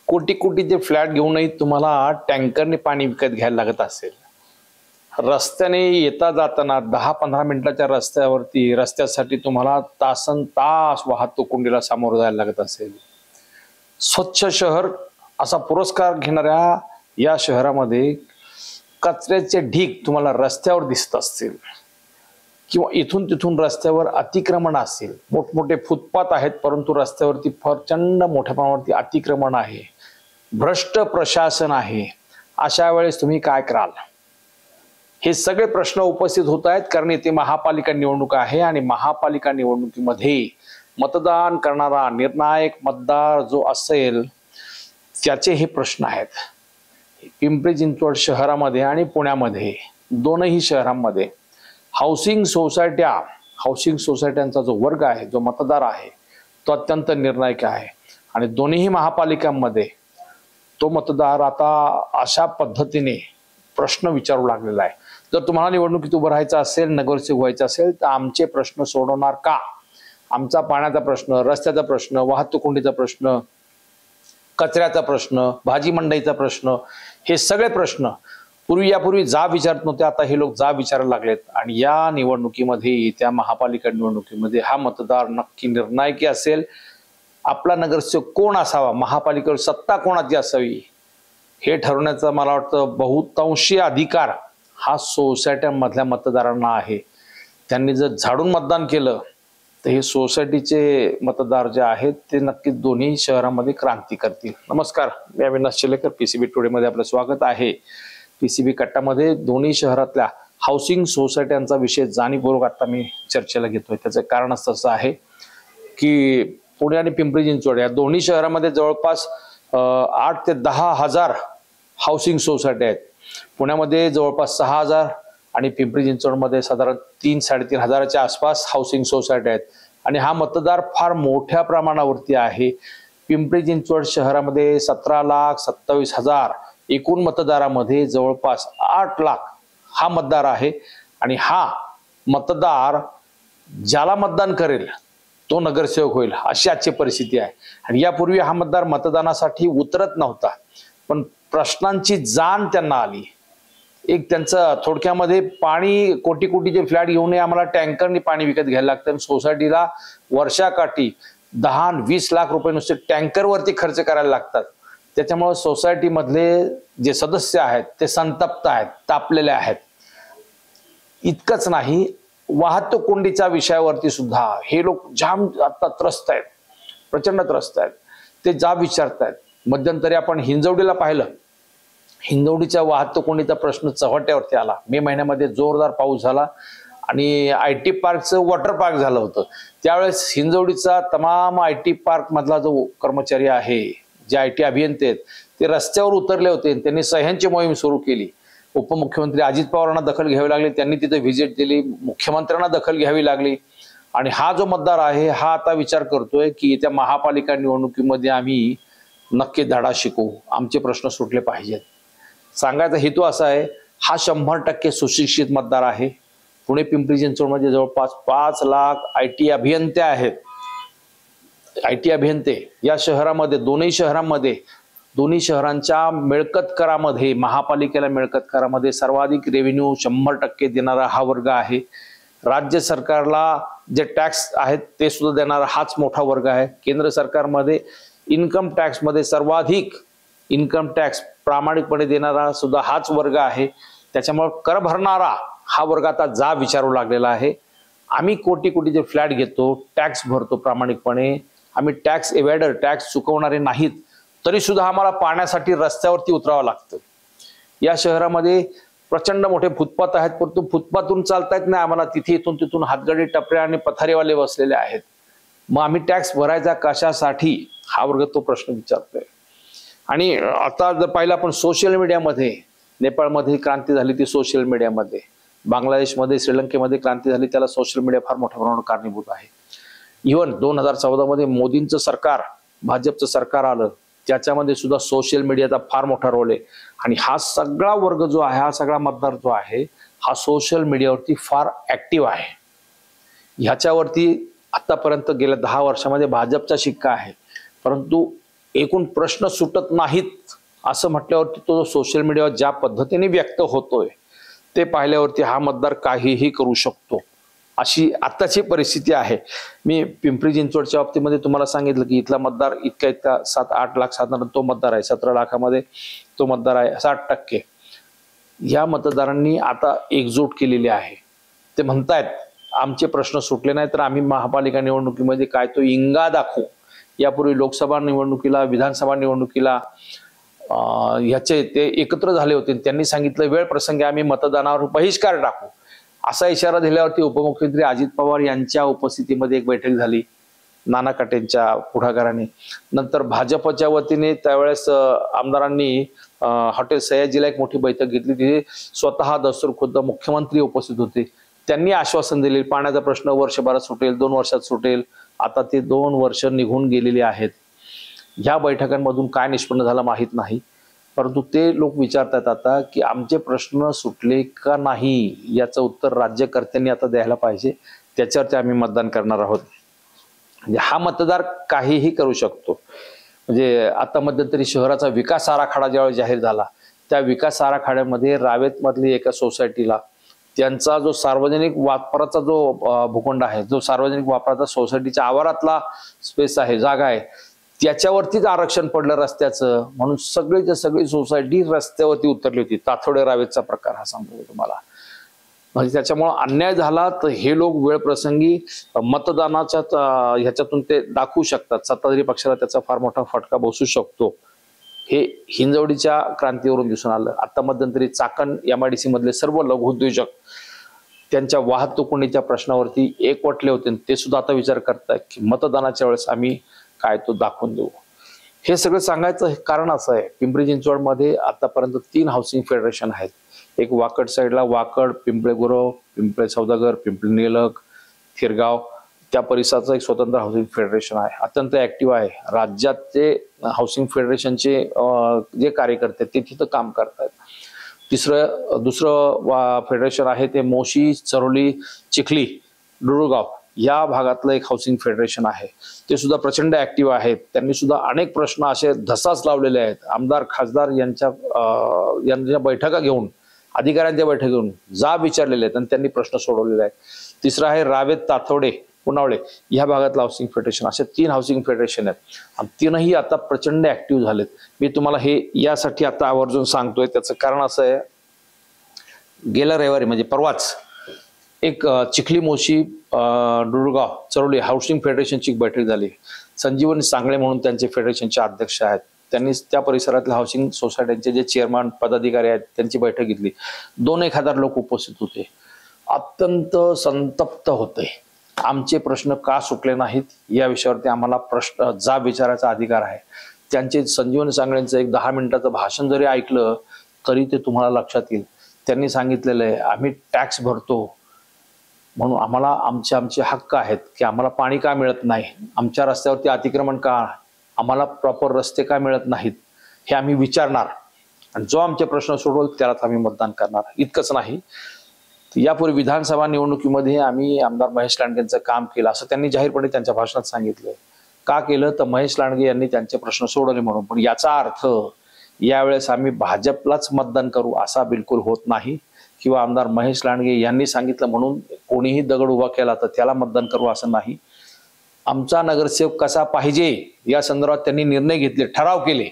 कोटी कोटीचे फ्लॅट घेऊनही तुम्हाला टँकरने पाणी विकत घ्यायला लागत असेल, रस्त्याने येता जाताना 10-15 मिनिटाच्या रस्त्यासाठी तुम्हाला तासन तास वाहतूक कोंडीला सामोरं जायला लागत असेल, स्वच्छ शहर असा पुरस्कार घेणाऱ्या या शहरामध्ये कचऱ्याचे ढीग तुम्हाला रस्त्यावर दिसत असतील किंवा इथून तिथून रस्त्यावर अतिक्रमण असेल, मोठमोठे फुटपाथ आहेत परंतु रस्त्यावरती प्रचंड मोठ्या प्रमाणावरती अतिक्रमण आहे, भ्रष्ट प्रशासन आहे, अशा वेळेस तुम्ही काय कराल? हे सगळे प्रश्न उपस्थित होत आहेत कारण इथे महापालिका निवडणूक आहे आणि महापालिका निवडणुकीमध्ये मतदान करणारा निर्णायक मतदार जो असेल त्याचे हे प्रश्न आहेत. पिंपरी चिंचवड शहरामध्ये आणि पुण्यामध्ये दोनही शहरांमध्ये हाऊसिंग सोसायट्यांचा जो वर्ग आहे, जो मतदार आहे, तो अत्यंत निर्णायक आहे आणि दोन्ही महापालिकांमध्ये तो मतदार आता अशा पद्धतीने प्रश्न विचारू लागलेला आहे. जर तुम्हाला निवडणुकीत उभं राहायचं असेल, नगरसेवक व्हायचं असेल तर आमचे प्रश्न सोडवणार का? आमचा पाण्याचा प्रश्न, रस्त्याचा प्रश्न, वाहतूक कोंडीचा प्रश्न, कचऱ्याचा प्रश्न, भाजी मंडईचा प्रश्न, हे सगळे प्रश्न यापूर्वी जाब विचारत नव्हते, आता हे लोक जाब विचारायला लागलेत. आणि या निवडणुकीमध्ये, त्या महापालिका निवडणुकीमध्ये हा मतदार नक्की निर्णायकी असेल. आपला नगरसेवक कोण असावा, महापालिकेवर सत्ता कोणाची असावी हे ठरवण्याचा मला वाटतं बहुतांशी अधिकार हा सोसायट्यांमधल्या मतदारांना आहे. त्यांनी जर झाडून मतदान केलं तर हे सोसायटीचे मतदार जे आहेत ते नक्कीच दोन्ही शहरांमध्ये क्रांती करतील. नमस्कार, मी अविनाश शिलेकर, पीसीबी टुडे मध्ये आपलं स्वागत आहे. पीसीबी कट्टामध्ये दोन्ही शहरातल्या हाऊसिंग सोसायट्यांचा विषय जाणीवपूर्वक आता मी चर्चेला घेतोय. त्याचं कारण असं आहे की पुणे आणि पिंपरी चिंचवड या दोन्ही शहरामध्ये जवळपास 8 ते 10 हजार हाऊसिंग सोसायटी आहेत. पुण्यामध्ये जवळपास 6,000 आणि पिंपरी चिंचवडमध्ये साधारण 3-3.5 हजाराच्या आसपास हाऊसिंग सोसायटी आहेत. आणि हा मतदार फार मोठ्या प्रमाणावरती आहे. पिंपरी चिंचवड शहरामध्ये 17,27,000 एकूण मतदारामध्ये जवळपास 8 लाख हा मतदार आहे. आणि हा मतदार ज्याला मतदान करेल तो नगरसेवक होईल, अशी आजची परिस्थिती आहे. आणि यापूर्वी हा मतदार मतदानासाठी उतरत नव्हता, पण प्रश्नांची जाण त्यांना आली. एक त्यांचं थोडक्यामध्ये पाणी, कोटी कोटीचे फ्लॅट घेऊन आम्हाला टँकरनी पाणी विकत घ्यायला लागतं. सोसायटीला वर्षाकाठी 10-20 लाख रुपये नुसते टँकरवरती खर्च करायला लागतात. त्याच्यामुळे सोसायटीमधले जे सदस्य आहेत ते संतप्त आहेत, तापलेले आहेत. इतकंच नाही, वाहतूक कोंडीच्या विषयावरती सुद्धा हे लोक जाम आता त्रस्त आहेत, प्रचंड त्रस्त आहेत. ते जाब विचारतायत. मध्यंतरी आपण हिंजवडीला पाहिलं, हिंजवडीच्या वाहतूक कोंडीचा प्रश्न चव्हाट्यावरती आला. मे महिन्यामध्ये जोरदार पाऊस झाला आणि IT पार्कचं वॉटर पार्क झालं होतं. त्यावेळेस हिंजवडीचा तमाम IT पार्क मधला जो कर्मचारी आहे, जे IT अभियंते आहेत, ते रस्त्यावर उतरले होते. त्यांनी सह्यांची मोहीम सुरू केली. उपमुख्यमंत्री अजित पवारांना दखल घ्यावी लागली, त्यांनी तिथे व्हिजिट दिली, मुख्यमंत्र्यांना दखल घ्यावी लागली. आणि हा जो मतदार आहे हा आता विचार करतोय की त्या महापालिका निवडणुकीमध्ये आम्ही नक्की धडा शिकू, आमचे प्रश्न सुटले पाहिजेत. सांगायचा हेतू असा आहे, हा 100% सुशिक्षित मतदार आहे. पुणे पिंपरी चिंचवडमध्ये जवळपास 5 लाख IT अभियंते आहेत. IT अभियंते या शहरामध्ये, दोन्ही शहरांच्या मिळकत करामध्ये, महापालिकेला मिळकत करामध्ये सर्वाधिक रेव्हेन्यू 100% देणारा हा वर्ग आहे. राज्य सरकारला जे टॅक्स आहेत ते सुद्धा देणारा हाच मोठा वर्ग आहे. केंद्र सरकारमध्ये इन्कम टॅक्स मध्ये सर्वाधिक इन्कम टॅक्स प्रामाणिकपणे देणारा सुद्धा हाच वर्ग आहे. त्याच्यामुळे कर भरणारा हा वर्ग आता जाब विचारू लागलेला आहे. आम्ही कोटी कोटीचे फ्लॅट घेतो, टॅक्स भरतो प्रामाणिकपणे, आम्ही टॅक्स एव्हॅडर, टॅक्स चुकवणारे नाहीत, तरी सुद्धा आम्हाला पाण्यासाठी रस्त्यावरती उतरावं लागतं. या शहरामध्ये प्रचंड मोठे फुटपाथ आहेत, परंतु फुटपाथून चालता येत नाही आम्हाला. तिथे इथून तिथून हातगाडी, टपऱ्या आणि पथारीवाले बसलेले आहेत. मग आम्ही टॅक्स भरायचा कशासाठी, हा वर्ग तो प्रश्न विचारतोय. आणि आता जर पाहिलं आपण सोशल मीडियामध्ये, नेपाळमध्ये क्रांती झाली ती सोशल मीडियामध्ये, बांगलादेशमध्ये, श्रीलंकेमध्ये क्रांती झाली, त्याला सोशल मीडिया फार मोठ्या प्रमाणावर कारणीभूत आहे. इव्हन 2014 मध्ये मोदींचं सरकार, भाजपचं सरकार आलं, त्याच्यामध्ये सुद्धा सोशल मीडियाचा फार मोठा रोल आहे. आणि हा सगळा वर्ग जो आहे, हा सगळा मतदार जो आहे, हा सोशल मीडियावरती फार ऍक्टिव्ह आहे. ह्याच्यावरती आतापर्यंत गेल्या 10 वर्षामध्ये भाजपचा शिक्का आहे, परंतु एकूण प्रश्न सुटत नाहीत असं म्हटल्यावरती तो सोशल मीडियावर ज्या पद्धतीने व्यक्त होतोय ते पाहिल्यावरती हा मतदार काहीही करू शकतो, अशी आताची परिस्थिती आहे. मी पिंपरी चिंचवडच्या बाबतीमध्ये तुम्हाला सांगितलं की इथला मतदार इतका 7-8 लाख साधारण तो मतदार आहे, 17 लाखामध्ये तो मतदार आहे, 60%. या मतदारांनी आता एकजूट केलेली आहे. ते म्हणतायत आमचे प्रश्न सुटले नाही तर आम्ही महापालिका निवडणुकीमध्ये काय तो इंगा दाखवू. यापूर्वी लोकसभा निवडणुकीला, विधानसभा निवडणुकीला ह्याचे ते एकत्र झाले होते. त्यांनी सांगितलं वेळ प्रसंगी आम्ही मतदानावर बहिष्कार टाकू, असा इशारा दिल्यावरती उपमुख्यमंत्री अजित पवार यांच्या उपस्थितीमध्ये एक बैठक झाली नाना काटेंच्या पुढाकाराने. नंतर भाजपच्या वतीने त्यावेळेस आमदारांनी हॉटेल सयाजीला एक मोठी बैठक घेतली. तिथे स्वतः दस्तूर खुद्द मुख्यमंत्री उपस्थित होते. त्यांनी आश्वासन दिले पाण्याचा प्रश्न वर्षभरात सुटेल, 2 वर्षात सुटेल. आता ते 2 वर्ष निघून गेलेली आहेत. ह्या बैठकांमधून काय निष्पन्न झालं माहीत नाही, परंतु ते लोक विचारतात आता की आमचे प्रश्न सुटले का नाही, याचं उत्तर राज्यकर्त्यांनी आता द्यायला पाहिजे. त्याच्यावरती आम्ही मतदान करणार आहोत. म्हणजे हा मतदार काहीही करू शकतो. म्हणजे आता मध्यंतरी शहराचा विकास आराखडा ज्यावेळी जाहीर झाला, त्या विकास आराखड्यामध्ये रावेत मधली एका सोसायटीला त्यांचा जो सार्वजनिक वापराचा जो भूखंड आहे, जो सार्वजनिक वापराचा सोसायटीच्या आवारातला स्पेस आहे, जागा आहे, त्याच्यावरतीच आरक्षण पडलं रस्त्याचं. म्हणून सगळी सोसायटी रस्त्यावरती उतरली होती. ताथोडे रावेतचा प्रकार हा सांगतो तुम्हाला. म्हणजे त्याच्यामुळे अन्याय झाला तर हे लोक वेळ प्रसंगी मतदानाच्या ह्याच्यातून ते दाखवू शकतात. सत्ताधारी पक्षाला त्याचा फार मोठा फटका बसू शकतो. हे हिंजवडीच्या क्रांतीवरून दिसून आलं. आता मध्यंतरी चाकण MIDC मधले सर्व लघुउद्योजक त्यांच्या वाहतुकीच्या प्रश्नावरती एकवटले होते. ते सुद्धा आता विचार करतात की मतदानाच्या वेळेस आम्ही काय तो दाखवून देऊ. हे सगळं सांगायचं कारण असं आहे, पिंपरी चिंचवडमध्ये आतापर्यंत 3 हाऊसिंग फेडरेशन आहेत. एक वाकड साईडला, वाकड, पिंपळे गुरव, पिंपळे सौदागर, पिंपळे निलक, थिरगाव, त्या परिसराचं एक स्वतंत्र हाऊसिंग फेडरेशन आहे. अत्यंत ऍक्टिव्ह आहे. राज्याचे हाऊसिंग फेडरेशनचे जे कार्यकर्ते ते तिथं काम करतात. दुसरं फेडरेशन आहे ते मोशी, चरोली, चिखली, डुरुगाव या भागातलं एक हाऊसिंग फेडरेशन आहे. ते सुद्धा प्रचंड ऍक्टिव्ह आहेत. त्यांनी सुद्धा अनेक प्रश्न असे धसाच लावलेले आहेत. आमदार खासदार यांच्या बैठका घेऊन, अधिकाऱ्यांच्या बैठका घेऊन जाब विचारलेले आहेत आणि त्यांनी प्रश्न सोडवलेले आहेत. तिसरं आहे रावेत, ताथोडे, पुनावळे या भागातलं हाऊसिंग फेडरेशन. असे 3 हाऊसिंग फेडरेशन आहेत आणि 3ही आता प्रचंड ऍक्टिव्ह झालेत. मी तुम्हाला हे यासाठी आता आवर्जून सांगतोय. त्याचं कारण असं आहे, गेल्या रविवारी म्हणजे परवाच एक चिखली, मोशी, डुरुगाव, चरोली हाऊसिंग फेडरेशनची बैठक झाली. संजीवन सांगळे म्हणून त्यांचे फेडरेशनचे अध्यक्ष आहेत. त्यांनी त्या परिसरातल्या हाऊसिंग सोसायट्यांचे जे चेअरमन पदाधिकारी आहेत त्यांची बैठक घेतली. 2-1 हजार लोक उपस्थित होते. अत्यंत संतप्त होते. आमचे प्रश्न का सुटले नाहीत या विषयावरती आम्हाला प्रश्न जाब विचारायचा अधिकार आहे. त्यांचे संजीवन सांगळेंचं एक 10 मिनिटाचं भाषण जरी ऐकलं तरी ते तुम्हाला लक्षात येईल. त्यांनी सांगितलेलं आहे आम्ही टॅक्स भरतो म्हणून आम्हाला आमचे हक्क आहेत की आम्हाला पाणी का मिळत नाही, आमच्या रस्त्यावरती अतिक्रमण का, आम्हाला प्रॉपर रस्ते का मिळत नाहीत, हे आम्ही विचारणार आणि जो आमचे प्रश्न सोडवल त्यालाच आम्ही मतदान करणार. इतकंच नाही, यापूर्वी विधानसभा निवडणुकीमध्ये आम्ही आमदार महेश लांडगेंचं काम केलं असं त्यांनी जाहीरपणे त्यांच्या भाषणात सांगितलं. का केलं तर महेश लांडगे यांनी त्यांचे प्रश्न सोडवले म्हणून. पण याचा अर्थ यावेळेस आम्ही भाजपलाच मतदान करू असा बिलकुल होत नाही, किंवा आमदार महेश लांडगे यांनी सांगितलं म्हणून कोणीही दगड उभा केला तर त्याला मतदान करू असं नाही. आमचा नगरसेवक कसा पाहिजे या संदर्भात त्यांनी निर्णय घेतले, ठराव केले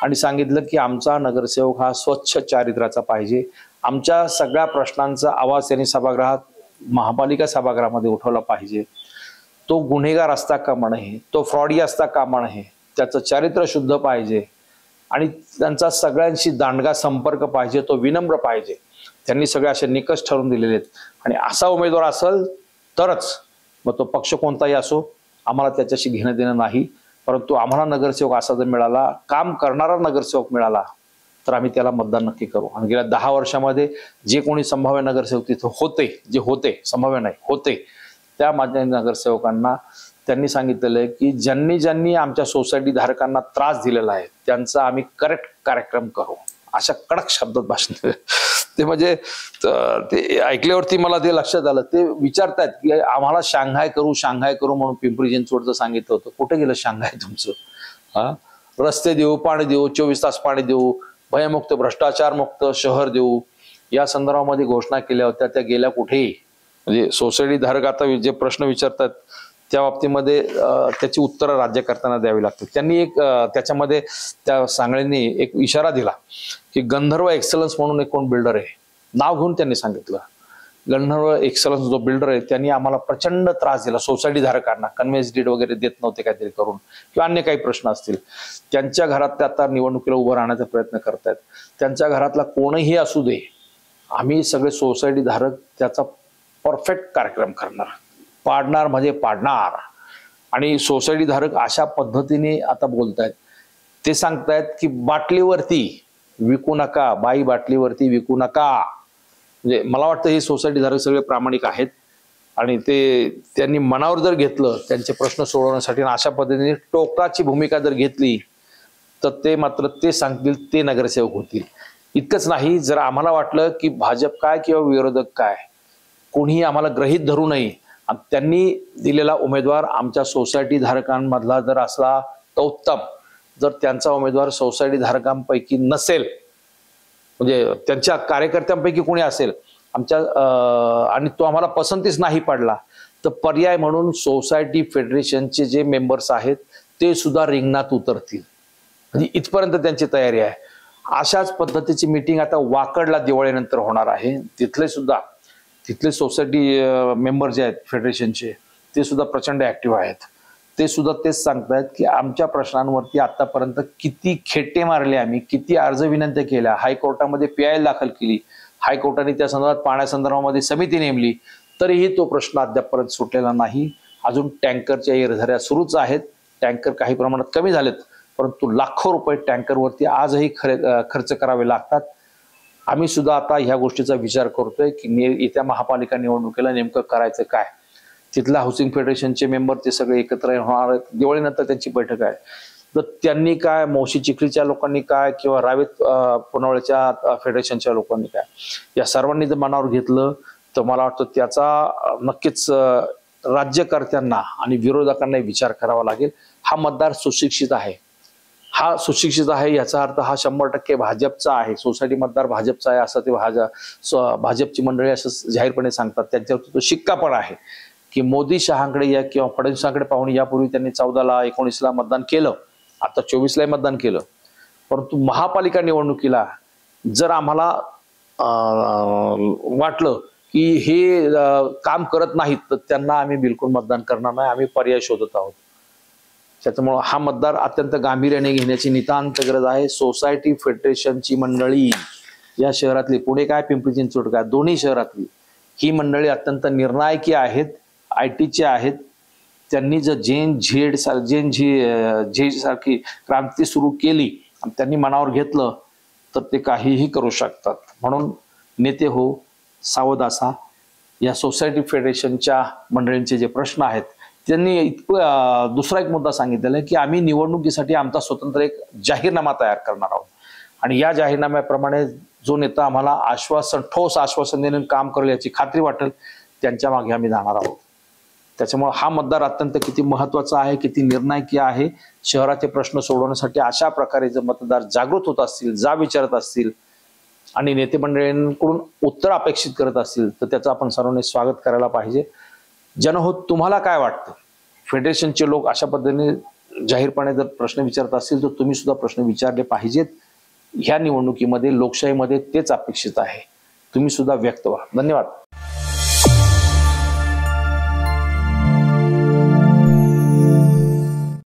आणि सांगितलं की आमचा नगरसेवक हा स्वच्छ चारित्र्याचा पाहिजे. आमच्या सगळ्या प्रश्नांचा आवाज त्यांनी सभागृहात, महापालिका सभागृहामध्ये उठवला पाहिजे. तो गुन्हेगार असता कामा नये, तो फ्रॉडी असता कामा नये, त्याचं चारित्र्य शुद्ध पाहिजे आणि त्यांचा सगळ्यांशी दांडगा संपर्क पाहिजे, तो विनम्र पाहिजे. त्यांनी सगळे असे निकष ठरवून दिलेले आहेत आणि असा उमेदवार असेल तरच, मग तो पक्ष कोणताही असो, आम्हाला त्याच्याशी घेणं देणं नाही. परंतु आम्हाला नगरसेवक असा जर मिळाला, काम करणारा नगरसेवक मिळाला तर आम्ही त्याला मतदान नक्की करू. आणि गेल्या 10 वर्षामध्ये जे कोणी संभाव्य नगरसेवक तिथं होते, संभाव्य नाही होते, त्या माझ्या नगरसेवकांना त्यांनी सांगितलेलं आहे की ज्यांनी आमच्या सोसायटी धारकांना त्रास दिलेला आहे त्यांचा आम्ही करेक्ट कार्यक्रम करू, अशा कडक शब्दात भाषण. ते म्हणजे ते ऐकल्यावरती मला ते लक्षात आलं. ते विचारतायत की आम्हाला शांघाय करू म्हणून पिंपरी चिंचवडचं सांगितलं होतं, कुठे गेलं शांघाय तुमचं? रस्ते देऊ, पाणी देऊ, 24 तास पाणी देऊ, भयमुक्त भ्रष्टाचार मुक्त शहर देऊ, या संदर्भामध्ये घोषणा केल्या होत्या, त्या गेल्या कुठेही. म्हणजे सोसायटी धारक आता जे प्रश्न विचारतात त्या बाबतीमध्ये त्याची उत्तरं राज्यकर्त्यांना द्यावी लागतात. त्यांनी एक त्याच्यामध्ये त्या सांगळेंनी एक इशारा दिला की गंधर्व एक्सलन्स म्हणून एक कोण बिल्डर आहे, नाव घेऊन त्यांनी सांगितलं. गंधर्व एक्सलन्स जो बिल्डर आहे त्यांनी आम्हाला प्रचंड त्रास दिला, सोसायटी धारकांना कन्व्हेन्स डीड वगैरे देत नव्हते काहीतरी करून, किंवा अन्य काही प्रश्न असतील. त्यांच्या घरात ते आता निवडणुकीला उभं राहण्याचा प्रयत्न करतायत. त्यांच्या घरातला कोणीही असू दे, आम्ही सगळे सोसायटी धारक त्याचा परफेक्ट कार्यक्रम करणार, पाडणार म्हणजे पाडणार. आणि सोसायटी धारक अशा पद्धतीने आता बोलतायत, ते सांगतायत की बाटलीवरती विकू नका, बाई बाटलीवरती विकू नका. म्हणजे मला वाटतं हे सोसायटी धारक सगळे प्रामाणिक आहेत आणि ते त्यांनी मनावर जर घेतलं त्यांचे प्रश्न सोडवण्यासाठी, अशा पद्धतीने टोकाची भूमिका जर घेतली तर ते मात्र ते सांगतील ते नगरसेवक होतील. इतकंच नाही, जर आम्हाला वाटलं की भाजप काय किंवा विरोधक काय कोणीही आम्हाला ग्रहित धरू नये, त्यांनी दिलेला उमेदवार आमच्या सोसायटी धारकांमधला जर असला तर उत्तम. जर त्यांचा उमेदवार सोसायटी धारकांपैकी नसेल, म्हणजे त्यांच्या कार्यकर्त्यांपैकी कोणी असेल आमच्या आणि तो आम्हाला पसंतीच नाही पडला, तर पर्याय म्हणून सोसायटी फेडरेशनचे जे मेंबर्स आहेत ते सुद्धा रिंगणात उतरतील. म्हणजे इथपर्यंत त्यांची तयारी आहे. अशाच पद्धतीची मीटिंग आता वाकडला दिवाळीनंतर होणार आहे. तिथले सोसायटी मेंबर जे आहेत फेडरेशनचे ते सुद्धा प्रचंड ऍक्टिव्ह आहेत. ते सुद्धा तेच सांगतायत की आमच्या प्रश्नांवरती आतापर्यंत किती खेटे मारले, आम्ही किती अर्ज विनंत्या केल्या, हायकोर्टामध्ये PIL दाखल केली, हायकोर्टाने त्या संदर्भात पाण्यासंदर्भामध्ये समिती नेमली, तरीही तो प्रश्न अद्यापपर्यंत सुटलेला नाही. अजून टँकरच्या येरझाऱ्या सुरूच आहेत. टँकर काही प्रमाणात कमी झालेत, परंतु लाखो रुपये टँकरवरती आजही खर्च करावे लागतात. आम्ही सुद्धा आता ह्या गोष्टीचा विचार करतोय की येत्या महापालिका निवडणुकीला नेमकं करायचं काय. तिथल्या हाऊसिंग फेडरेशनचे मेंबर ते सगळे एकत्र होणार आहेत. दिवाळीनंतर त्यांची बैठक आहे. तर त्यांनी काय, मौशी चिखलीच्या लोकांनी काय, किंवा रावेत पुनवळ्याच्या फेडरेशनच्या लोकांनी काय, या सर्वांनी जर मनावर घेतलं तर मला वाटतं त्याचा नक्कीच राज्यकर्त्यांना आणि विरोधकांना विचार करावा लागेल. हा मतदार सुशिक्षित आहे, हा सुशिक्षित आहे याचा अर्थ हा 100% भाजपचा आहे, सोसायटी मतदार भाजपचा आहे असं ते भाजपची मंडळी असं जाहीरपणे सांगतात. त्यांच्यावरती तो शिक्का पण आहे की मोदी शहाकडे या किंवा फडणवीसांकडे पाहून यापूर्वी त्यांनी 14ला 19ला मतदान केलं, आता 24ला मतदान केलं. परंतु महापालिका निवडणुकीला जर आम्हाला वाटलं की हे काम करत नाहीत तर त्यांना आम्ही बिलकुल मतदान करणार नाही, आम्ही पर्याय शोधत आहोत. त्याच्यामुळे हा मतदार अत्यंत गांभीर्याने घेण्याची नितांत गरज आहे. सोसायटी फेडरेशनची मंडळी या शहरातली, पुणे काय पिंपरी चिंचवड काय, दोन्ही शहरातली ही मंडळी अत्यंत निर्णायकी आहेत, IT चे आहेत. त्यांनी जर जेन झेड सारखी क्रांती सुरू केली आणि त्यांनी मनावर घेतलं तर ते काहीही करू शकतात. म्हणून नेते हो, सावध असा. या सोसायटी फेडरेशनच्या मंडळींचे जे प्रश्न आहेत त्यांनी दुसरा एक मुद्दा सांगितलेला आहे की आम्ही निवडणुकीसाठी आमचा स्वतंत्र एक जाहीरनामा तयार करणार आहोत आणि या जाहीरनाम्याप्रमाणे जो नेता आम्हाला ठोस आश्वासन देऊन काम करेल याची खात्री वाटेल त्यांच्या मागे आम्ही जाणार आहोत. त्याच्यामुळे हा मतदार अत्यंत किती महत्वाचा आहे, किती निर्णायकी आहे. शहराचे प्रश्न सोडवण्यासाठी अशा प्रकारे जर मतदार जागृत होत असतील, विचारत असतील आणि नेते मंडळींकडून उत्तर अपेक्षित करत असतील तर त्याचं आपण सर्वांनी स्वागत करायला पाहिजे. जनहो, तुम्हाला काय वाटतं? फेडरेशनचे लोक अशा पद्धतीने जाहीरपणे जर प्रश्न विचारत असतील तर तुम्ही सुद्धा प्रश्न विचारले पाहिजेत. ह्या निवडणुकीमध्ये, लोकशाहीमध्ये तेच अपेक्षित आहे. तुम्ही सुद्धा व्यक्त व्हा. धन्यवाद.